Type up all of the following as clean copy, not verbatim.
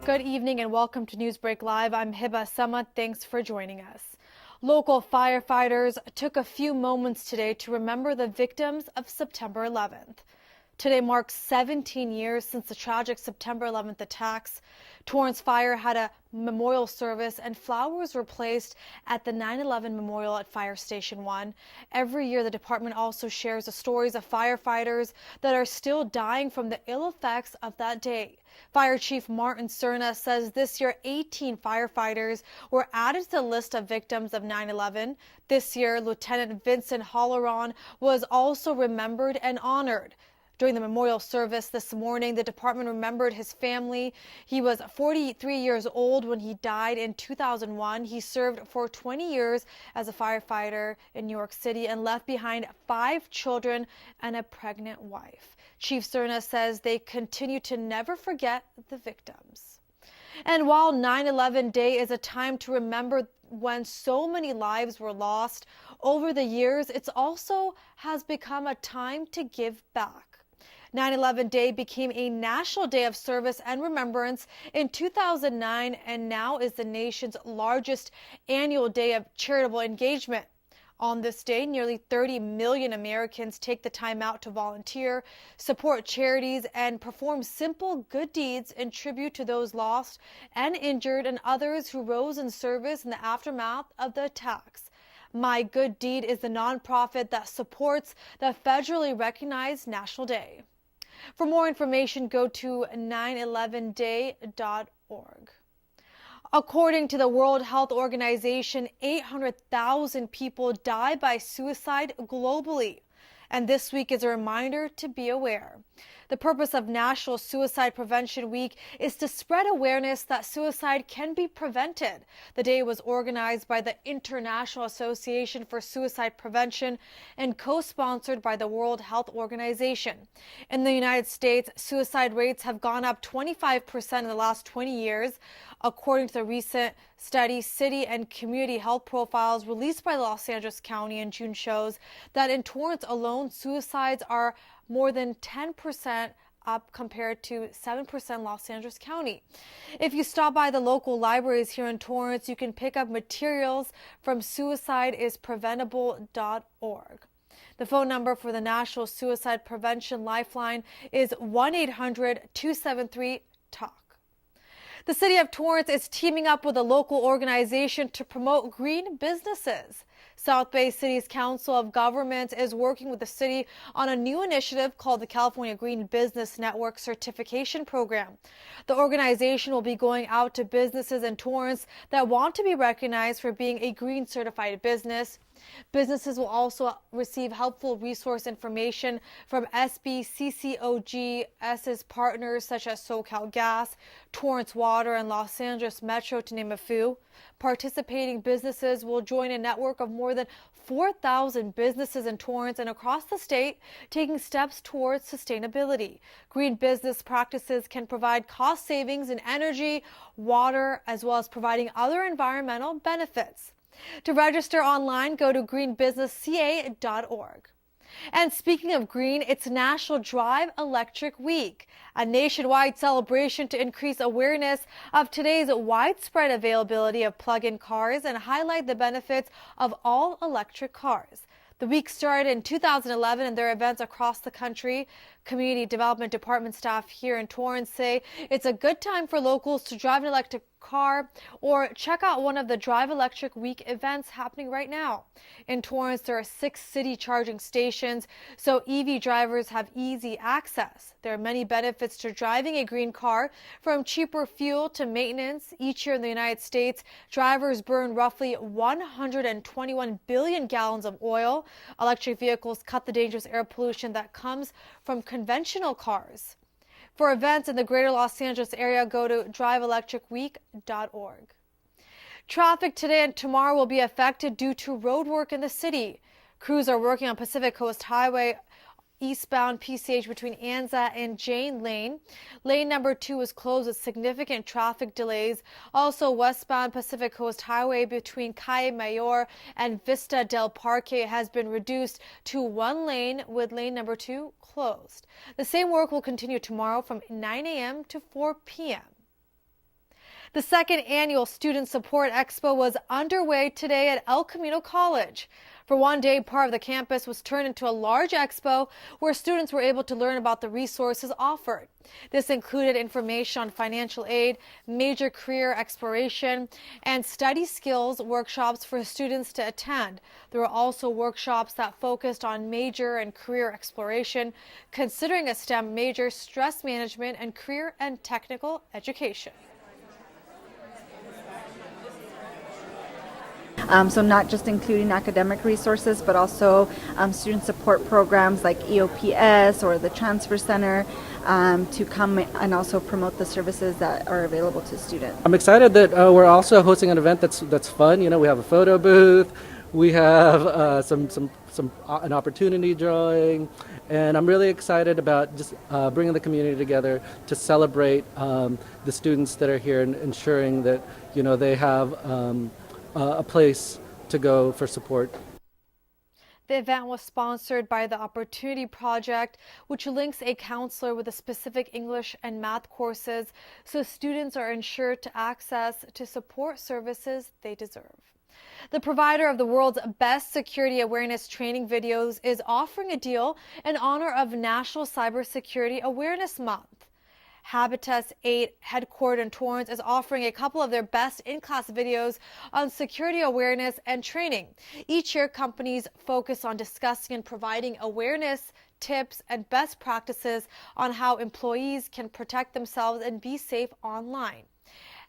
Good evening and welcome to Newsbreak Live. I'm Hiba Sama. Thanks for joining us. Local firefighters took a few moments today to remember the victims of September 11th. Today marks 17 years since the tragic September 11th attacks. Torrance Fire had a memorial service and flowers were placed at the 9/11 Memorial at Fire Station 1. Every year, the department also shares the stories of firefighters that are still dying from the ill effects of that day. Fire Chief Martin Cerna says this year 18 firefighters were added to the list of victims of 9/11. This year, Lieutenant Vincent Halloran was also remembered and honored. During the memorial service this morning, the department remembered his family. He was 43 years old when he died in 2001. He served for 20 years as a firefighter in New York City and left behind 5 children and a pregnant wife. Chief Cerna says they continue to never forget the victims. And while 9/11 Day is a time to remember when so many lives were lost over the years, it also has become a time to give back. 9/11 Day became a national day of service and remembrance in 2009 and now is the nation's largest annual day of charitable engagement. On this day, nearly 30 million Americans take the time out to volunteer, support charities, and perform simple good deeds in tribute to those lost and injured and others who rose in service in the aftermath of the attacks. My Good Deed is the nonprofit that supports the federally recognized National Day. For more information, go to 911day.org. According to the World Health Organization, 800,000 people die by suicide globally. And this week is a reminder to be aware. The purpose of National Suicide Prevention Week is to spread awareness that suicide can be prevented. The day was organized by the International Association for Suicide Prevention and co-sponsored by the World Health Organization. In the United States, suicide rates have gone up 25% in the last 20 years. According to the recent study, City and Community Health Profiles released by Los Angeles County in June shows that in Torrance alone, suicides are more than 10% up compared to 7% Los Angeles County. If you stop by the local libraries here in Torrance, you can pick up materials from suicideispreventable.org. The phone number for the National Suicide Prevention Lifeline is 1-800-273-TALK. The City of Torrance is teaming up with a local organization to promote green businesses. South Bay City's Council of Governments is working with the city on a new initiative called the California Green Business Network Certification Program. The organization will be going out to businesses in Torrance that want to be recognized for being a green certified business. Businesses will also receive helpful resource information from SBCCOGS's partners such as SoCal Gas, Torrance Water, and Los Angeles Metro, to name a few. Participating businesses will join a network of more than 4,000 businesses in Torrance and across the state taking steps towards sustainability. Green business practices can provide cost savings in energy, water, as well as providing other environmental benefits. To register online, go to greenbusinessca.org. And speaking of green, it's National Drive Electric Week, a nationwide celebration to increase awareness of today's widespread availability of plug-in cars and highlight the benefits of all electric cars. The week started in 2011 and there are events across the country. Community Development Department staff here in Torrance say it's a good time for locals to drive an electric car or check out one of the Drive Electric Week events happening right now. In Torrance, there are 6 city charging stations, so EV drivers have easy access. There are many benefits to driving a green car, from cheaper fuel to maintenance. Each year in the United States, drivers burn roughly 121 billion gallons of oil. Electric vehicles cut the dangerous air pollution that comes from conventional cars. For events in the greater Los Angeles area, go to driveelectricweek.org. Traffic today and tomorrow will be affected due to road work in the city. Crews are working on Pacific Coast Highway eastbound PCH between Anza and Jane Lane. Lane number 2 is closed with significant traffic delays. Also, westbound Pacific Coast Highway between Calle Mayor and Vista del Parque has been reduced to 1 lane with lane number 2 closed. The same work will continue tomorrow from 9 a.m. to 4 p.m. The second annual Student Support Expo was underway today at El Camino College. For one day, part of the campus was turned into a large expo where students were able to learn about the resources offered. This included information on financial aid, major career exploration, and study skills workshops for students to attend. There were also workshops that focused on major and career exploration, considering a STEM major, stress management, and career and technical education. So not just including academic resources, but also student support programs like EOPS or the Transfer Center to come and also promote the services that are available to students. I'm excited that we're also hosting an event that's fun. You know, we have a photo booth, we have an opportunity drawing, and I'm really excited about just bringing the community together to celebrate the students that are here and ensuring that, you know, they have a place to go for support. The event was sponsored by the Opportunity Project, which links a counselor with the specific English and math courses so students are ensured to access to support services they deserve. The provider of the world's best security awareness training videos is offering a deal in honor of National Cybersecurity Awareness Month. Habitus 8, headquartered in Torrance, is offering a couple of their best in-class videos on security awareness and training. Each year, companies focus on discussing and providing awareness, tips, and best practices on how employees can protect themselves and be safe online.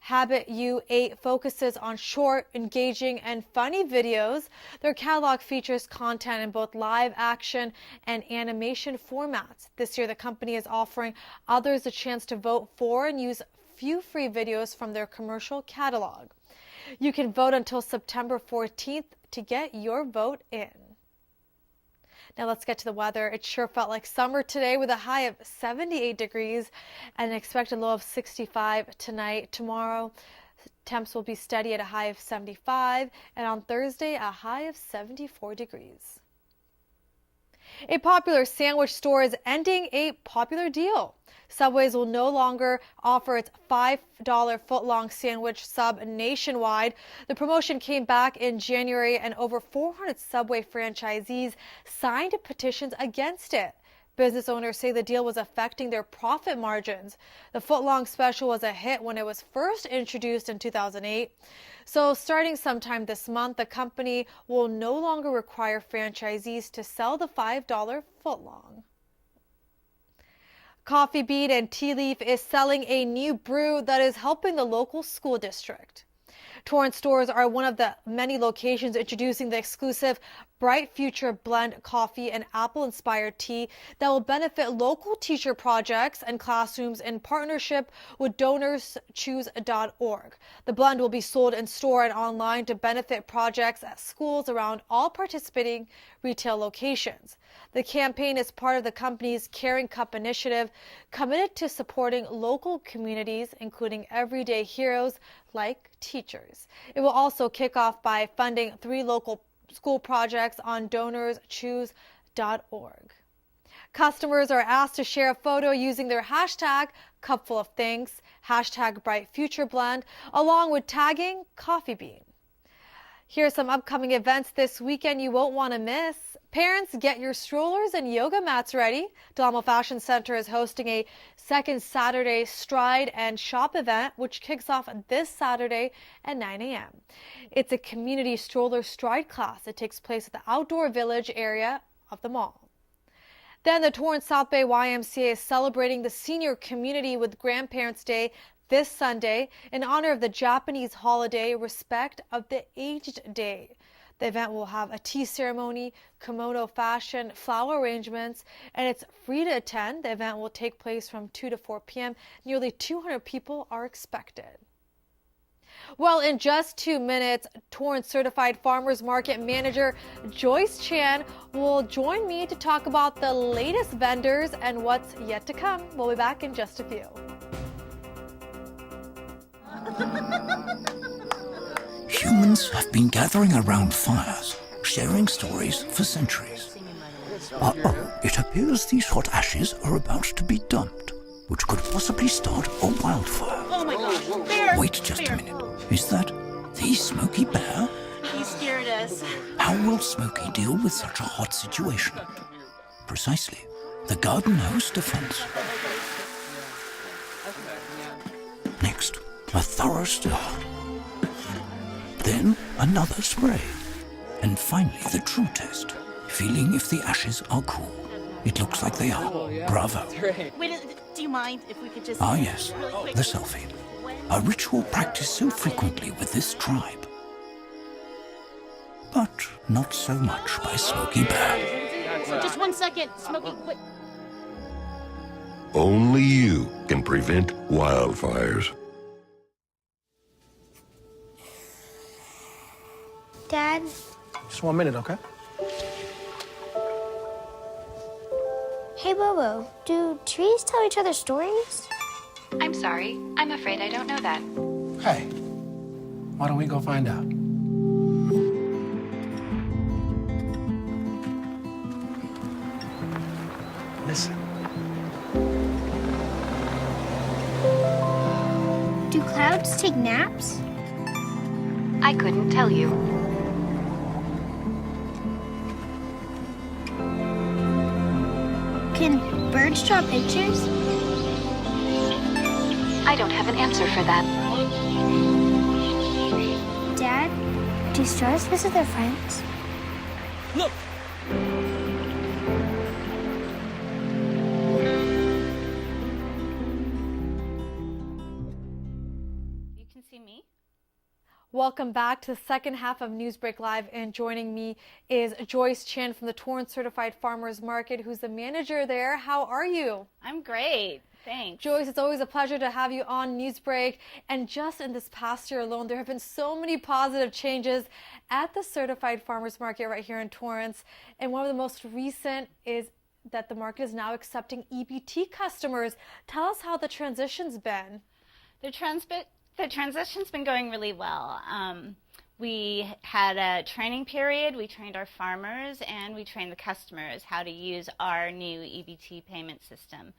Habit U8 focuses on short, engaging, and funny videos. Their catalog features content in both live action and animation formats. This year, the company is offering others a chance to vote for and use few free videos from their commercial catalog. You can vote until September 14th to get your vote in. Now let's get to the weather. It sure felt like summer today with a high of 78 degrees and an expected low of 65 tonight. Tomorrow, temps will be steady at a high of 75, and on Thursday, a high of 74 degrees. A popular sandwich store is ending a popular deal. Subway's will no longer offer its $5 footlong sandwich sub nationwide. The promotion came back in January, and over 400 Subway franchisees signed petitions against it. Business owners say the deal was affecting their profit margins. The footlong special was a hit when it was first introduced in 2008. So starting sometime this month, the company will no longer require franchisees to sell the $5 footlong. Coffee Bean and Tea Leaf is selling a new brew that is helping the local school district. Torrance stores are one of the many locations introducing the exclusive Bright Future Blend coffee and apple-inspired tea that will benefit local teacher projects and classrooms in partnership with DonorsChoose.org. The blend will be sold in store and online to benefit projects at schools around all participating retail locations. The campaign is part of the company's Caring Cup initiative, committed to supporting local communities, including everyday heroes like teachers. It will also kick off by funding 3 local school projects on DonorsChoose.org. Customers are asked to share a photo using their hashtag #CupfulOfThanks, hashtag BrightFutureBlend, along with tagging Coffee Bean. Here are some upcoming events this weekend you won't want to miss. Parents, get your strollers and yoga mats ready. Del Amo Fashion Center is hosting a second Saturday Stride and Shop event, which kicks off this Saturday at 9 a.m. It's a community stroller stride class. It takes place at the outdoor village area of the mall. Then the Torrance South Bay YMCA is celebrating the senior community with Grandparents' Day this Sunday in honor of the Japanese holiday Respect of the Aged Day. The event will have a tea ceremony, kimono fashion, flower arrangements, and it's free to attend. The event will take place from 2 to 4 p.m. Nearly 200 people are expected. Well, in just 2 minutes, Torrance Certified Farmers Market Manager Joyce Chan will join me to talk about the latest vendors and what's yet to come. We'll be back in just a few. Humans have been gathering around fires, sharing stories for centuries. It appears these hot ashes are about to be dumped, which could possibly start a wildfire. Oh my gosh, there! Wait just a minute. Is that the Smokey Bear? He scared us. How will Smokey deal with such a hot situation? Precisely. The garden hose defense. Next, a thorough stir. Then another spray. And finally, the true test. Feeling if the ashes are cool. It looks like they are. Bravo. Wait, do you mind if we could just... Ah yes, really quick? the selfie. A ritual practiced so frequently with this tribe. But not so much by Smokey Bear. Just 1 second. Smokey, wait. Only you can prevent wildfires. Dad, Just 1 minute, okay? hey Bobo, do trees tell each other stories? I'm sorry. I'm afraid I don't know that. Hey, why don't we go find out? Listen. Do clouds take naps? I couldn't tell you. Can birds draw pictures? I don't have an answer for that. Dad, do stars visit their friends? Look! You can see me? Welcome back to the second half of Newsbreak Live, and joining me is Joyce Chan from the Torrance Certified Farmers Market, who's the manager there. How are you? I'm great. Thanks. Joyce, it's always a pleasure to have you on Newsbreak. And just in this past year alone, there have been so many positive changes at the Certified Farmers Market right here in Torrance. And one of the most recent is that the market is now accepting EBT customers. Tell us how the transition's been. The transition's been going really well. We had a training period. We trained our farmers and we trained the customers how to use our new EBT payment system.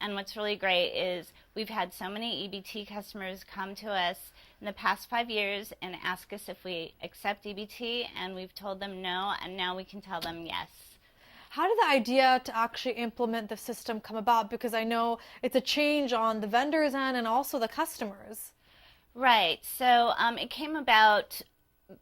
And what's really great is we've had so many EBT customers come to us in the past 5 years and ask us if we accept EBT, and we've told them no, and now we can tell them yes. How did the idea to actually implement the system come about? Because I know it's a change on the vendors' end and also the customers. Right. So it came about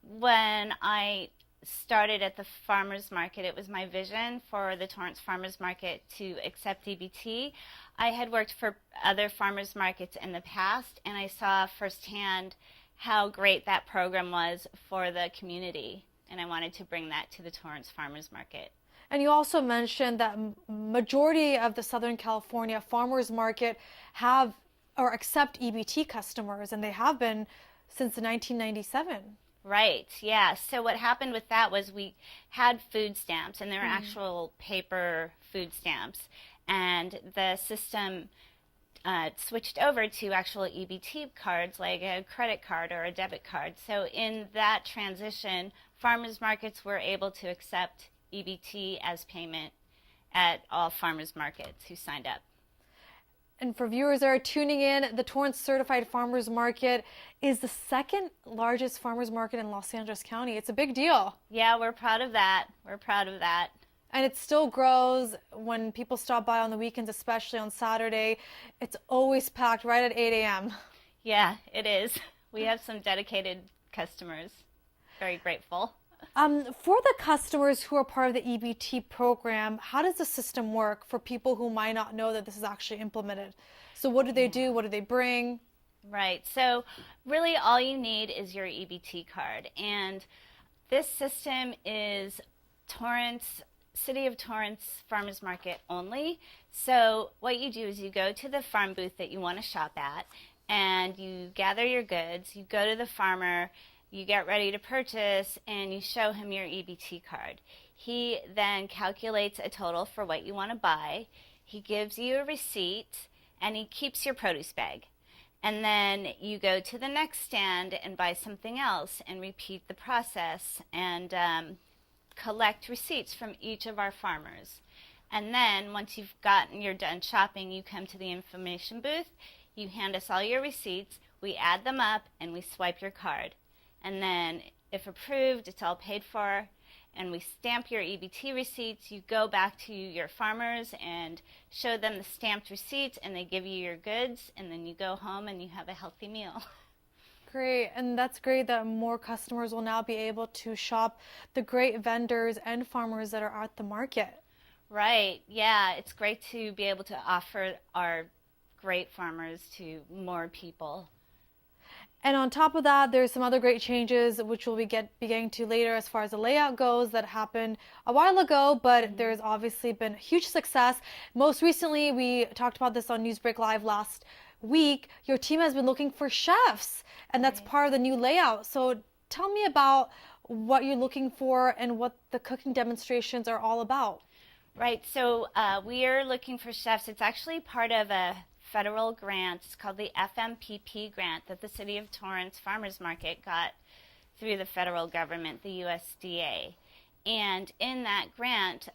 when I started at the farmers market. It was my vision for the Torrance Farmers Market to accept EBT. I had worked for other farmers markets in the past, and I saw firsthand how great that program was for the community, and I wanted to bring that to the Torrance Farmers Market. And you also mentioned that majority of the Southern California farmers market have or accept EBT customers, and they have been since 1997. Right, yeah. So what happened with that was we had food stamps, and they were actual paper food stamps, and the system switched over to actual EBT cards, like a credit card or a debit card. So in that transition, farmers markets were able to accept EBT as payment at all farmers markets who signed up. And for viewers that are tuning in, the Torrance Certified Farmers Market is the second largest farmers market in Los Angeles County. It's a big deal. Yeah, we're proud of that. We're proud of that. And it still grows when people stop by on the weekends, especially on Saturday. It's always packed right at 8 a.m. Yeah, it is. We have some dedicated customers. Very grateful. For the customers who are part of the EBT program, how does the system work for people who might not know that this is actually implemented? So what do they do? What do they bring? Right. So really all you need is your EBT card. And this system is Torrance, City of Torrance Farmers Market only. So what you do is you go to the farm booth that you want to shop at, and you gather your goods. You go to the farmer, you get ready to purchase, and you show him your EBT card. He then calculates a total for what you want to buy. He gives you a receipt, and he keeps your produce bag. And then you go to the next stand and buy something else and repeat the process and collect receipts from each of our farmers. And then once you're done shopping, you come to the information booth. You hand us all your receipts. We add them up and we swipe your card. And then if approved, it's all paid for. And we stamp your EBT receipts. You go back to your farmers and show them the stamped receipts, and they give you your goods, and then you go home and you have a healthy meal. Great, and that's great that more customers will now be able to shop the great vendors and farmers that are at the market. Right, yeah, it's great to be able to offer our great farmers to more people. And on top of that, there's some other great changes which we'll be getting to later as far as the layout goes that happened a while ago, but there's obviously been huge success. Most recently, we talked about this on Newsbreak Live last week. Your team has been looking for chefs, and that's part of the new layout. So tell me about what you're looking for and what the cooking demonstrations are all about. Right, so we are looking for chefs. It's actually part of a federal grant. It's called the FMPP grant that the City of Torrance Farmers Market got through the federal government, the USDA. And in that grant,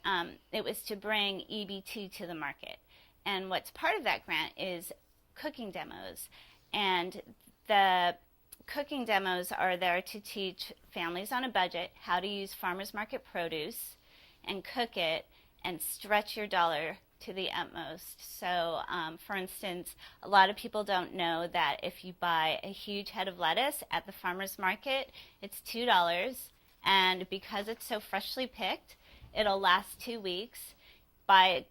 it was to bring EBT to the market. And what's part of that grant is cooking demos. And the cooking demos are there to teach families on a budget how to use farmers market produce and cook it and stretch your dollar to the utmost. So, for instance, a lot of people don't know that if you buy a huge head of lettuce at the farmer's market, it's $2, and because it's so freshly picked, it'll last 2 weeks. Buy a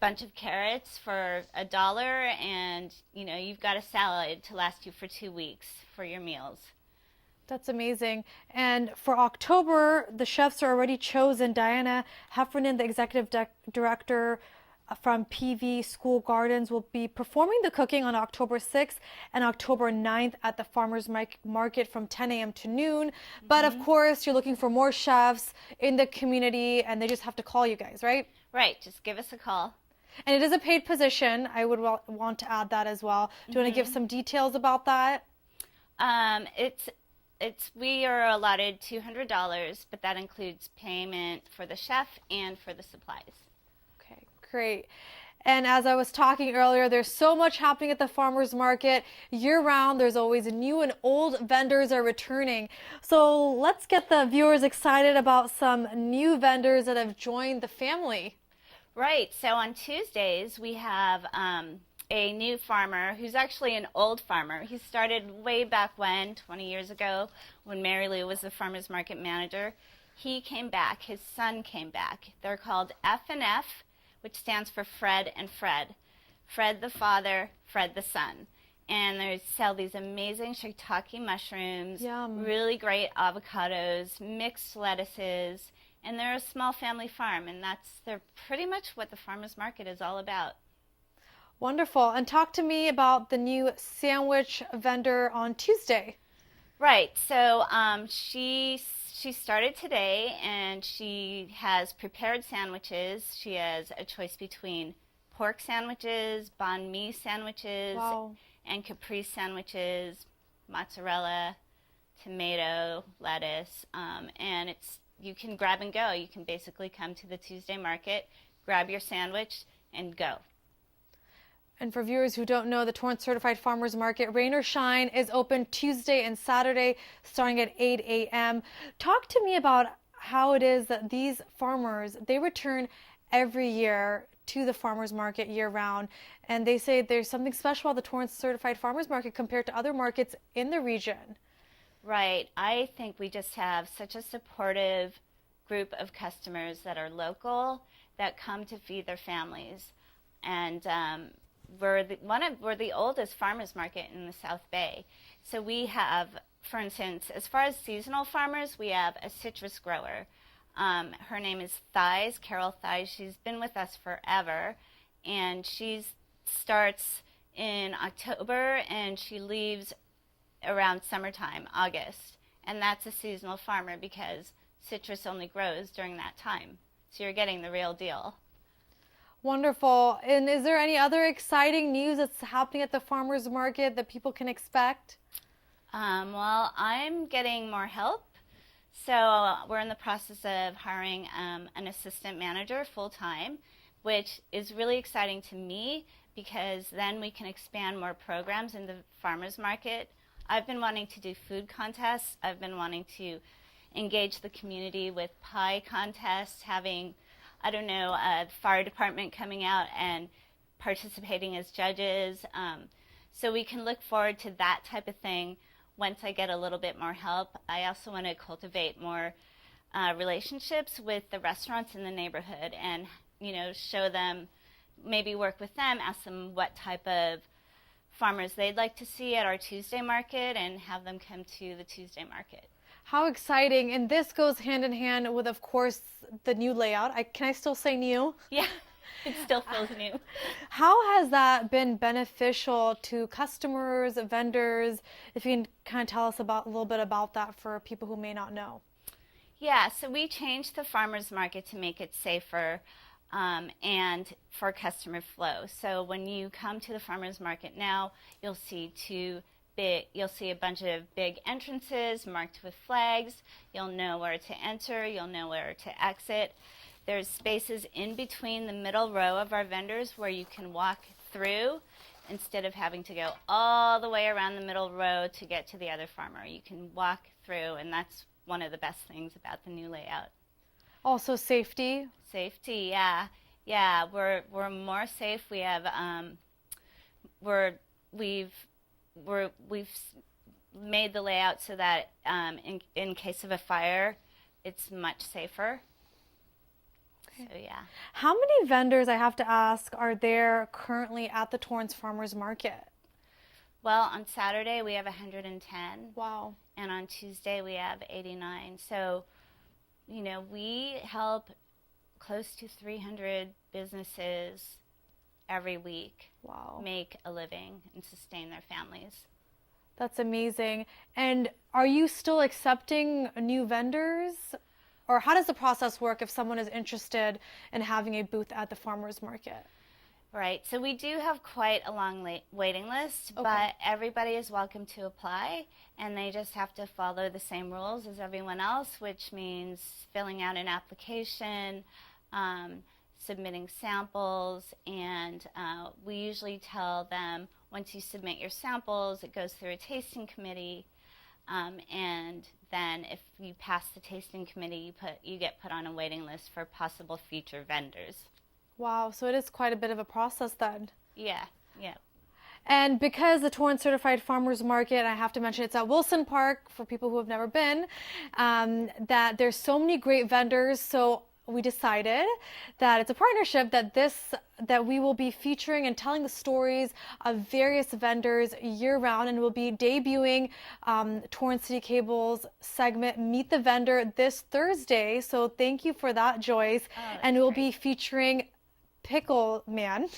bunch of carrots for $1, and you've got a salad to last you for 2 weeks for your meals. That's amazing. And for October, the chefs are already chosen. Diana Heffernan, the executive director from PV School Gardens, will be performing the cooking on October 6th and October 9th at the farmers market from 10 a.m. to noon. But of course, you're looking for more chefs in the community, and they just have to call you guys, right? Right, just give us a call. And it is a paid position. I would want to add that as well. Do you want to give some details about that? We are allotted $200, but that includes payment for the chef and for the supplies. Okay, great. And as I was talking earlier, there's so much happening at the farmers market year round. There's always new and old vendors are returning. So let's get the viewers excited about some new vendors that have joined the family. Right. So on Tuesdays, we have a new farmer who's actually an old farmer. He started way back when, 20 years ago, when Mary Lou was the farmer's market manager. He came back. His son came back. They're called F&F, which stands for Fred and Fred. Fred the father, Fred the son. And they sell these amazing shiitake mushrooms, really great avocados, mixed lettuces, and they're a small family farm, and they're pretty much what the farmer's market is all about. Wonderful. And talk to me about the new sandwich vendor on Tuesday. Right. So she started today, and she has prepared sandwiches. She has a choice between pork sandwiches, banh mi sandwiches, and caprese sandwiches, mozzarella, tomato, lettuce, and you can grab and go. You can basically come to the Tuesday market, grab your sandwich, and go. And for viewers who don't know, the Torrance Certified Farmers Market, Rain or Shine, is open Tuesday and Saturday starting at 8 a.m. Talk to me about how it is that these farmers, they return every year to the farmers market year round, and they say there's something special about the Torrance Certified Farmers Market compared to other markets in the region. Right. I think we just have such a supportive group of customers that are local, that come to feed their families. And we're the oldest farmers market in the South Bay. So we have, for instance, as far as seasonal farmers, we have a citrus grower. Her name is Thies, Carol Thies. She's been with us forever, and she starts in October and she leaves around summertime, August. And that's a seasonal farmer because citrus only grows during that time. So you're getting the real deal. Wonderful. And is there any other exciting news that's happening at the farmers market that people can expect? Well, I'm getting more help. So we're in the process of hiring an assistant manager full-time. which is really exciting to me because then we can expand more programs in the farmers market. I've been wanting to do food contests. I've been wanting to engage the community with pie contests, having, I don't know, a fire department coming out and participating as judges. So we can look forward to that type of thing once I get a little bit more help. I also want to cultivate more relationships with the restaurants in the neighborhood and, you know, show them, maybe work with them, ask them what type of farmers they'd like to see at our Tuesday market and have them come to the Tuesday market. How exciting. And this goes hand in hand with, of course, the new layout. Can I still say new? Yeah, it still feels new. How has that been beneficial to customers, vendors? If you can kind of tell us a little bit about that for people who may not know. Yeah, so we changed the farmers market to make it safer and for customer flow. So when you come to the farmers market now, you'll see a bunch of big entrances marked with flags. You'll know where to enter. You'll know where to exit. There's spaces in between the middle row of our vendors where you can walk through instead of having to go all the way around the middle row to get to the other farmer. You can walk through, and that's one of the best things about the new layout. Also safety. Safety, yeah. Yeah, we're more safe. We have we've made the layout so that in case of a fire, it's much safer. So yeah. How many vendors, I have to ask, are there currently at the Torrance Farmers Market? Well, on Saturday we have 110. Wow. And on Tuesday we have 89. So, you know, we help close to 300 businesses every week make a living and sustain their families. That's amazing. And are you still accepting new vendors? Or how does the process work if someone is interested in having a booth at the farmers market? Right. So we do have quite a long waiting list, but everybody is welcome to apply, and they just have to follow the same rules as everyone else, which means filling out an application, submitting samples, and we usually tell them once you submit your samples, it goes through a tasting committee, and then if you pass the tasting committee, you get put on a waiting list for possible future vendors. Wow, so it is quite a bit of a process then. Yeah, yeah. And because the Torrance Certified Farmers Market, I have to mention it's at Wilson Park for people who have never been, that there's so many great vendors, so we decided that it's a partnership that we will be featuring and telling the stories of various vendors year-round, and we'll be debuting Torrance City Cable's segment Meet the Vendor this Thursday. So thank you for that, Joyce. And we'll be featuring Pickle Man,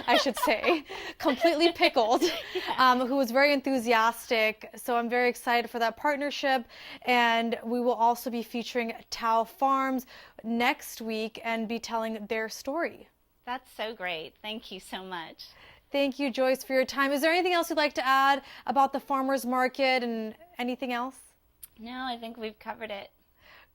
I should say, completely pickled, who was very enthusiastic. So I'm very excited for that partnership. And we will also be featuring Tao Farms next week and be telling their story. That's so great. Thank you so much. Thank you, Joyce, for your time. Is there anything else you'd like to add about the farmers market and anything else? No, I think we've covered it.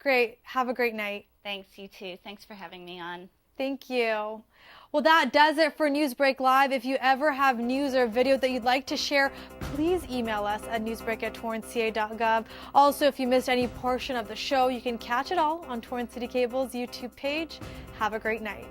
Great. Have a great night. Thanks, you too. Thanks for having me on. Thank you. Well, that does it for Newsbreak Live. If you ever have news or video that you'd like to share, please email us at newsbreak@torranceca.gov. Also, if you missed any portion of the show, you can catch it all on Torrance City Cable's YouTube page. Have a great night.